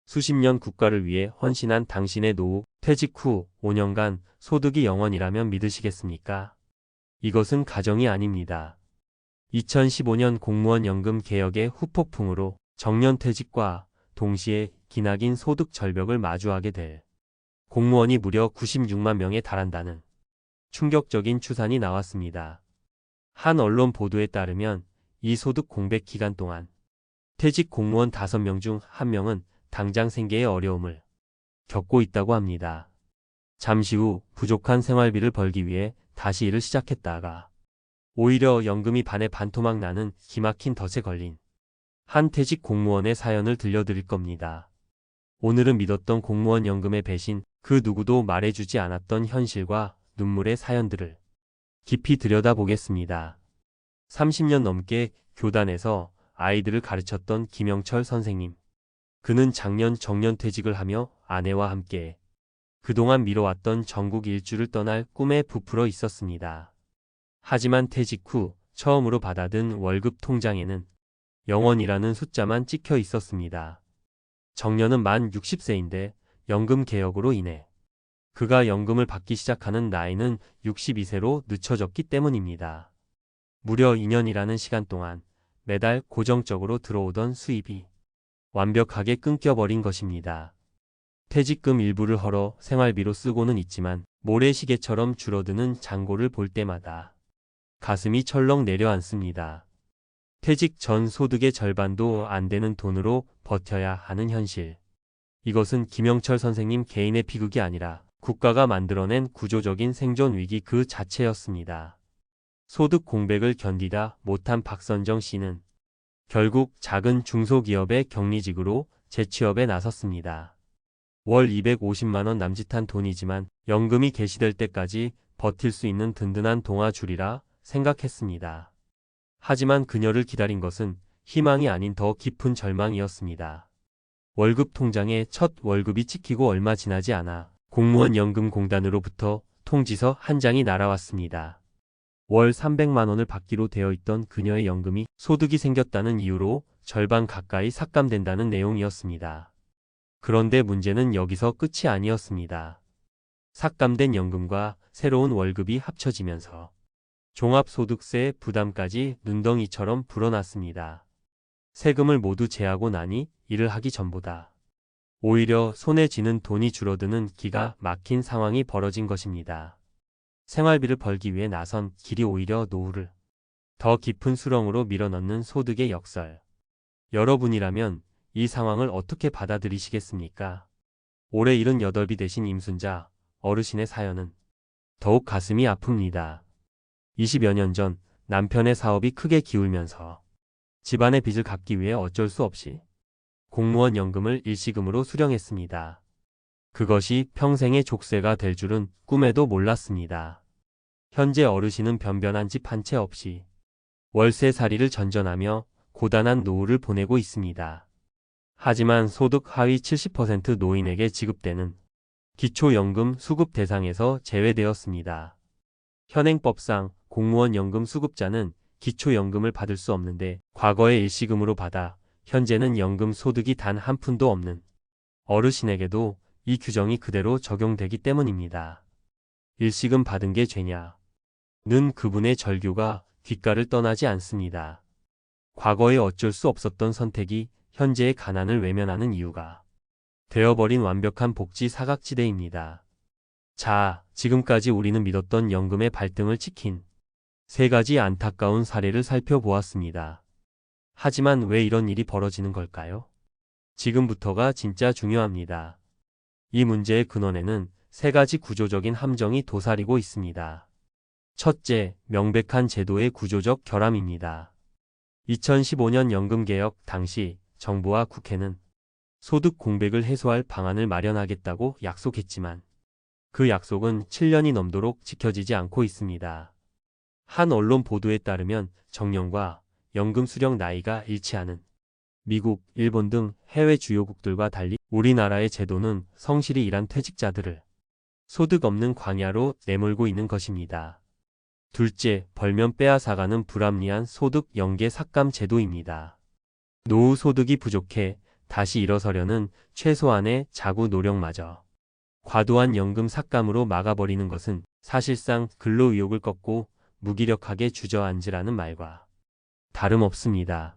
수십 년 국가를 위해 헌신한 당신의 노후, 퇴직 후 5년간 소득이 0원이라면 믿으시겠습니까? 이것은 가정이 아닙니다. 2015년 공무원 연금 개혁의 후폭풍으로 정년퇴직과 동시에 기나긴 소득 절벽을 마주하게 될 공무원이 무려 96만 명에 달한다는 충격적인 추산이 나왔습니다. 한 언론 보도에 따르면 이 소득 공백 기간 동안 퇴직 공무원 5명 중 1명은 당장 생계에 어려움을 겪고 있다고 합니다. 잠시 후 부족한 생활비를 벌기 위해 다시 일을 시작했다가 오히려 연금이 반에 반토막 나는 기막힌 덫에 걸린 한 퇴직 공무원의 사연을 들려드릴 겁니다. 오늘은 믿었던 공무원 연금의 배신, 그 누구도 말해주지 않았던 현실과 눈물의 사연들을 깊이 들여다보겠습니다. 30년 넘게 교단에서 아이들을 가르쳤던 김영철 선생님. 그는 작년 정년퇴직을 하며 아내와 함께 그동안 미뤄왔던 전국 일주를 떠날 꿈에 부풀어 있었습니다. 하지만 퇴직 후 처음으로 받아든 월급 통장에는 0원이라는 숫자만 찍혀 있었습니다. 정년은 만 60세인데 연금 개혁으로 인해 그가 연금을 받기 시작하는 나이는 62세로 늦춰졌기 때문입니다. 무려 2년이라는 시간 동안 매달 고정적으로 들어오던 수입이 완벽하게 끊겨버린 것입니다. 퇴직금 일부를 헐어 생활비로 쓰고는 있지만 모래시계처럼 줄어드는 잔고를 볼 때마다 가슴이 철렁 내려앉습니다. 퇴직 전 소득의 절반도 안 되는 돈으로 버텨야 하는 현실. 이것은 김영철 선생님 개인의 비극이 아니라 국가가 만들어낸 구조적인 생존 위기 그 자체였습니다. 소득 공백을 견디다 못한 박선정 씨는 결국 작은 중소기업의 격리직으로 재취업에 나섰습니다. 월 250만 원 남짓한 돈이지만 연금이 개시될 때까지 버틸 수 있는 든든한 동아줄이라 생각했습니다. 하지만 그녀를 기다린 것은 희망이 아닌 더 깊은 절망이었습니다. 월급 통장에 첫 월급이 찍히고 얼마 지나지 않아 공무원 연금공단으로부터 통지서 한 장이 날아왔습니다. 월 300만 원을 받기로 되어 있던 그녀의 연금이 소득이 생겼다는 이유로 절반 가까이 삭감된다는 내용이었습니다. 그런데 문제는 여기서 끝이 아니었습니다. 삭감된 연금과 새로운 월급이 합쳐지면서 종합소득세 부담까지 눈덩이처럼 불어났습니다. 세금을 모두 제하고 나니 일을 하기 전보다 오히려 손에 쥐는 돈이 줄어드는 기가 막힌 상황이 벌어진 것입니다. 생활비를 벌기 위해 나선 길이 오히려 노후를 더 깊은 수렁으로 밀어넣는 소득의 역설. 여러분이라면 이 상황을 어떻게 받아들이시겠습니까? 올해 78이 되신 임순자 어르신의 사연은 더욱 가슴이 아픕니다. 20여 년 전 남편의 사업이 크게 기울면서 집안의 빚을 갚기 위해 어쩔 수 없이 공무원 연금을 일시금으로 수령했습니다. 그것이 평생의 족쇄가 될 줄은 꿈에도 몰랐습니다. 현재 어르신은 변변한 집 한 채 없이 월세살이를 전전하며 고단한 노후를 보내고 있습니다. 하지만 소득 하위 70% 노인에게 지급되는 기초연금 수급 대상에서 제외되었습니다. 현행법상 공무원 연금 수급자는 기초연금을 받을 수 없는데 과거에 일시금으로 받아 현재는 연금 소득이 단 한 푼도 없는 어르신에게도 이 규정이 그대로 적용되기 때문입니다. 일시금 받은 게 죄냐? 는 그분의 절규가 귓가를 떠나지 않습니다. 과거에 어쩔 수 없었던 선택이 현재의 가난을 외면하는 이유가 되어버린 완벽한 복지 사각지대입니다. 자, 지금까지 우리는 믿었던 연금의 발등을 찍힌 3가지 안타까운 사례를 살펴보았습니다. 하지만 왜 이런 일이 벌어지는 걸까요? 지금부터가 진짜 중요합니다. 이 문제의 근원에는 3가지 구조적인 함정이 도사리고 있습니다. 첫째, 명백한 제도의 구조적 결함입니다. 2015년 연금개혁 당시 정부와 국회는 소득 공백을 해소할 방안을 마련하겠다고 약속했지만 그 약속은 7년이 넘도록 지켜지지 않고 있습니다. 한 언론 보도에 따르면 정년과 연금 수령 나이가 일치하는 미국, 일본 등 해외 주요국들과 달리 우리나라의 제도는 성실히 일한 퇴직자들을 소득 없는 광야로 내몰고 있는 것입니다. 둘째, 벌면 빼앗아가는 불합리한 소득 연계 삭감 제도입니다. 노후 소득이 부족해 다시 일어서려는 최소한의 자구 노력마저 과도한 연금 삭감으로 막아버리는 것은 사실상 근로의욕을 꺾고 무기력하게 주저앉으라는 말과 다름없습니다.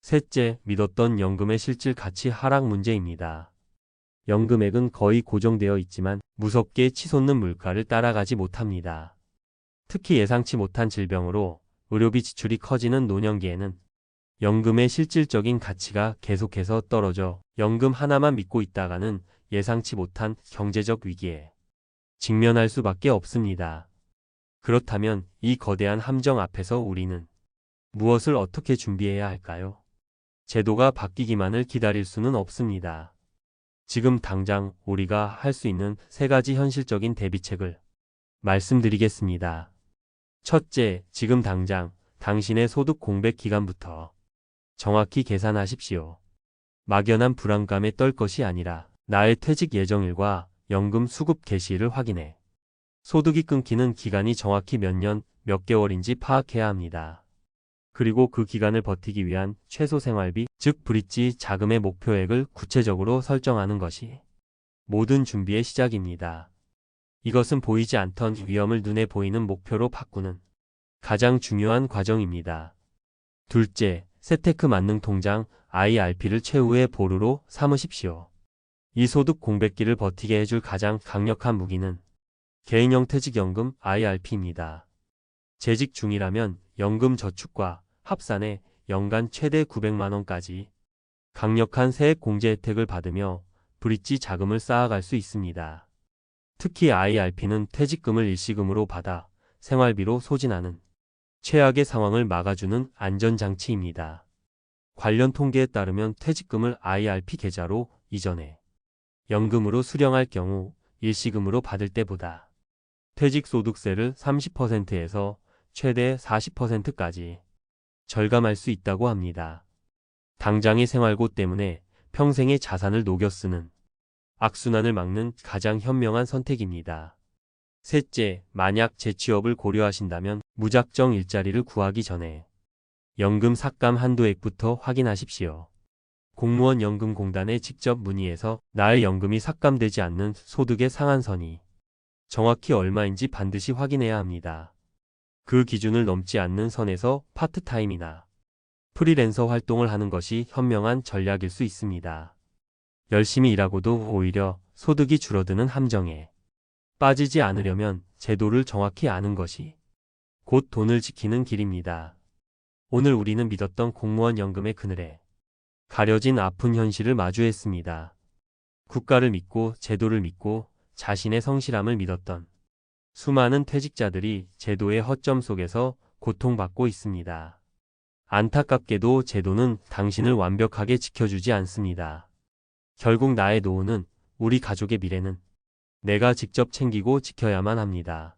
셋째, 믿었던 연금의 실질 가치 하락 문제입니다. 연금액은 거의 고정되어 있지만 무섭게 치솟는 물가를 따라가지 못합니다. 특히 예상치 못한 질병으로 의료비 지출이 커지는 노년기에는 연금의 실질적인 가치가 계속해서 떨어져 연금 하나만 믿고 있다가는 예상치 못한 경제적 위기에 직면할 수밖에 없습니다. 그렇다면 이 거대한 함정 앞에서 우리는 무엇을 어떻게 준비해야 할까요? 제도가 바뀌기만을 기다릴 수는 없습니다. 지금 당장 우리가 할 수 있는 3가지 현실적인 대비책을 말씀드리겠습니다. 첫째, 지금 당장 당신의 소득 공백 기간부터 정확히 계산하십시오. 막연한 불안감에 떨 것이 아니라 나의 퇴직 예정일과 연금 수급 개시일을 확인해 소득이 끊기는 기간이 정확히 몇 년, 몇 개월인지 파악해야 합니다. 그리고 그 기간을 버티기 위한 최소 생활비, 즉 브릿지 자금의 목표액을 구체적으로 설정하는 것이 모든 준비의 시작입니다. 이것은 보이지 않던 위험을 눈에 보이는 목표로 바꾸는 가장 중요한 과정입니다. 둘째, 세테크 만능 통장 IRP를 최후의 보루로 삼으십시오. 이 소득 공백기를 버티게 해줄 가장 강력한 무기는 개인형 퇴직연금 IRP입니다. 재직 중이라면 연금 저축과 합산해 연간 최대 900만 원까지 강력한 세액 공제 혜택을 받으며 브릿지 자금을 쌓아갈 수 있습니다. 특히 IRP는 퇴직금을 일시금으로 받아 생활비로 소진하는 최악의 상황을 막아주는 안전장치입니다. 관련 통계에 따르면 퇴직금을 IRP 계좌로 이전해 연금으로 수령할 경우 일시금으로 받을 때보다 퇴직소득세를 30%에서 최대 40%까지 절감할 수 있다고 합니다. 당장의 생활고 때문에 평생의 자산을 녹여 쓰는 악순환을 막는 가장 현명한 선택입니다. 셋째, 만약 재취업을 고려하신다면 무작정 일자리를 구하기 전에 연금 삭감 한도액부터 확인하십시오. 공무원 연금공단에 직접 문의해서 나의 연금이 삭감되지 않는 소득의 상한선이 정확히 얼마인지 반드시 확인해야 합니다. 그 기준을 넘지 않는 선에서 파트타임이나 프리랜서 활동을 하는 것이 현명한 전략일 수 있습니다. 열심히 일하고도 오히려 소득이 줄어드는 함정에 빠지지 않으려면 제도를 정확히 아는 것이 곧 돈을 지키는 길입니다. 오늘 우리는 믿었던 공무원 연금의 그늘에 가려진 아픈 현실을 마주했습니다. 국가를 믿고 제도를 믿고 자신의 성실함을 믿었던 수많은 퇴직자들이 제도의 허점 속에서 고통받고 있습니다. 안타깝게도 제도는 당신을 완벽하게 지켜주지 않습니다. 결국 나의 노후는, 우리 가족의 미래는 내가 직접 챙기고 지켜야만 합니다.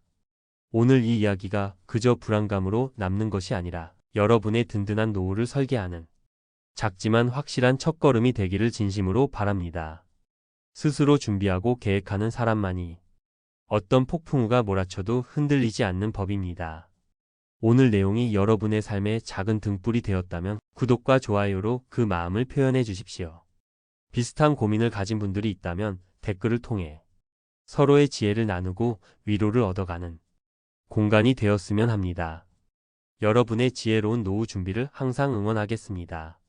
오늘 이 이야기가 그저 불안감으로 남는 것이 아니라 여러분의 든든한 노후를 설계하는 작지만 확실한 첫걸음이 되기를 진심으로 바랍니다. 스스로 준비하고 계획하는 사람만이 어떤 폭풍우가 몰아쳐도 흔들리지 않는 법입니다. 오늘 내용이 여러분의 삶의 작은 등불이 되었다면 구독과 좋아요로 그 마음을 표현해 주십시오. 비슷한 고민을 가진 분들이 있다면 댓글을 통해 서로의 지혜를 나누고 위로를 얻어가는 공간이 되었으면 합니다. 여러분의 지혜로운 노후 준비를 항상 응원하겠습니다.